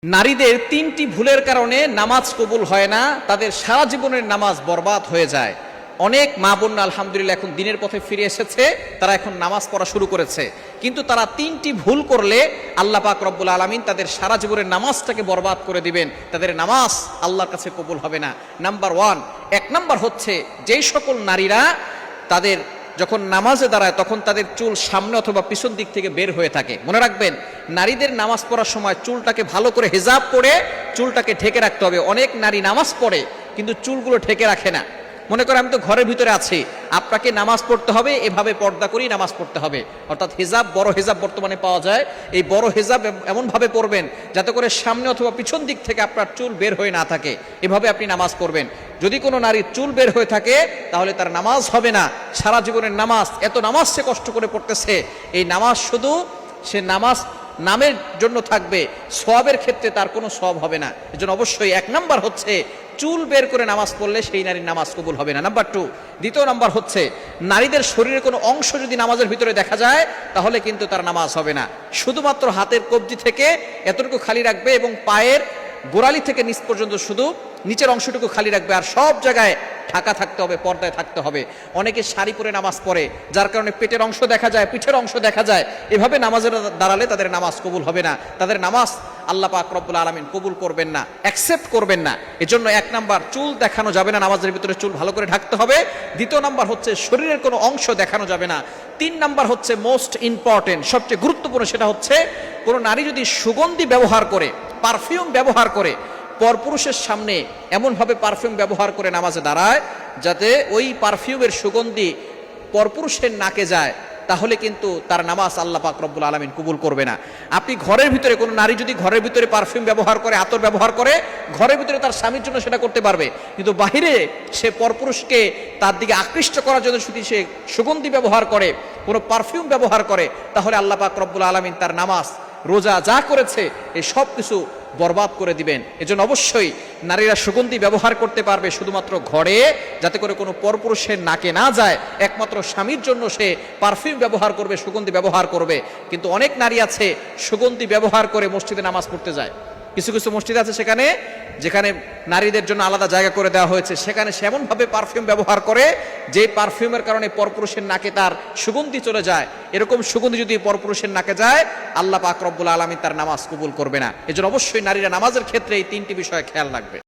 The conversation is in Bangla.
নারীদের তিনটি ভুলের কারণে নামাজ কবুল হয় না, তাদের সারা জীবনের নামাজ বরবাদ হয়ে যায়। অনেক মা বোনরা আলহামদুলিল্লাহ এখন দিনের পথে ফিরে এসেছে, তারা এখন নামাজ পড়া শুরু করেছে, কিন্তু তারা তিনটি ভুল করলে আল্লাহ পাক রব্বুল আলামিন তাদের সারা জীবনের নামাজটাকে বরবাদ করে দিবেন, তাদের নামাজ আল্লাহর কাছে কবুল হবে না। নাম্বার ওয়ান, এক নাম্বার হচ্ছে যেই সকল নারীরা তাদের যখন নামাজে দাঁড়ায় তখন তাদের চুল সামনে অথবা পিছন দিক থেকে বের হয়ে থাকে। মনে রাখবেন, নারীদের নামাজ পড়ার সময় চুলটাকে ভালো করে হেজাব করে চুলটাকে ঢেকে রাখতে হবে। অনেক নারী নামাজ পড়ে কিন্তু চুলগুলো ঢেকে রাখে না, মনে করে আমি তো ঘরের ভিতরে আছি। আপনাকে নামাজ পড়তে হবে, এভাবে পর্দা করেই নামাজ পড়তে হবে, অর্থাৎ হেজাব, বড় হেজাব বর্তমানে পাওয়া যায়। এই বড় হেজাব এমনভাবে পড়বেন যাতে করে সামনে অথবা পিছন দিক থেকে আপনার চুল বের হয়ে না থাকে, এভাবে আপনি নামাজ পড়বেন। যদি কোনো নারীর চুল বের হয়ে থাকে তাহলে তার নামাজ হবে না। সারা জীবনের নামাজ, এত নামাজ সে কষ্ট করে পড়তেছে, এই নামাজ শুধু সে নামাজ নামের জন্য থাকবে, সওয়াবের ক্ষেত্রে তার কোনো সওয়াব হবে না। এজন্য অবশ্যই এক নাম্বার হচ্ছে চুল বের করে নামাজ পড়লে সেই নারীর নামাজ কবুল হবে না। নাম্বার টু, দ্বিতীয় নাম্বার হচ্ছে নারীদের শরীরের কোনো অংশ যদি নামাজের ভিতরে দেখা যায় তাহলে কিন্তু তার নামাজ হবে না। শুধুমাত্র হাতের কবজি থেকে এতটুকু খালি রাখবে এবং পায়ের গোড়ালি থেকে নিচ পর্যন্ত শুধু নিচের অংশটুকু খালি রাখবে, আর সব জায়গায় ঢাকা থাকতে হবে, পর্দায় থাকতে হবে। অনেকে শাড়ি পরে নামাজ পড়ে, যার কারণে পেটের অংশ দেখা যায়, পিঠের অংশ দেখা যায়। এভাবে নামাজের দাঁড়ালে তাদের নামাজ কবুল হবে না, তাদের নামাজ আল্লাহ পাক রব্বুল আলামিন কবুল করবেন না, অ্যাকসেপ্ট করবেন না। এজন্য এক নাম্বার, চুল দেখানো যাবে না, নামাজের ভিতরে চুল ভালো করে ঢাকতে হবে। দ্বিতীয় নাম্বার হচ্ছে শরীরের কোনো অংশ দেখানো যাবে না। তিন নাম্বার হচ্ছে মোস্ট ইম্পর্টেন্ট, সবচেয়ে গুরুত্বপূর্ণ, সেটা হচ্ছে কোনো নারী যদি সুগন্ধি ব্যবহার করে, পারফিউম ব্যবহার করে, পরপুরুষের সামনে এমনভাবে পারফিউম ব্যবহার করে নামাজে দাঁড়ায় যাতে ওই পারফিউমের সুগন্ধি পরপুরুষের নাকে যায়, তাহলে কিন্তু তার নামাজ আল্লাহ পাক রব্বুল আলামিন কবুল করবে না। আপনি ঘরের ভিতরে, কোনো নারী যদি ঘরের ভিতরে পারফিউম ব্যবহার করে, আতর ব্যবহার করে, ঘরের ভিতরে তার স্বামীর জন্য সেটা করতে পারবে, কিন্তু বাহিরে সে পরপুরুষকে তার দিকে আকৃষ্ট করার জন্য যদি সে সুগন্ধি ব্যবহার করে, কোনো পারফিউম ব্যবহার করে, তাহলে আল্লাহ পাক রব্বুল আলামিন তার নামাজ, রোজা যা করেছে এই সব কিছু বরবাদ করে দিবেন। এজন্য অবশ্যই নারীরা সুগন্ধি ব্যবহার করতে পারবে শুধুমাত্র ঘরে, যাতে করে কোনো পরপুরুষের নাকে না যায়। একমাত্র স্বামীর জন্য সে পারফিউম ব্যবহার করবে, সুগন্ধি ব্যবহার করবে। কিন্তু অনেক নারী আছে সুগন্ধি ব্যবহার করে মসজিদে নামাজ পড়তে যায়। কিছু কিছু মসজিদ আছে সেখানে, যেখানে নারীদের জন্য আলাদা জায়গা করে দেওয়া হয়েছে, সেখানে সে এমনভাবে পারফিউম ব্যবহার করে যে পারফিউমের কারণে পরপুরুষের নাকে তার সুগন্ধি চলে যায়। এরকম সুগন্ধি যদি পরপুরুষের নাকে যায়, আল্লাহ পাক রব্বুল আলামিন তার নামাজ কবুল করবে না। এজন্য অবশ্যই নারীরা নামাজের ক্ষেত্রে এই তিনটি বিষয়ে খেয়াল রাখবে।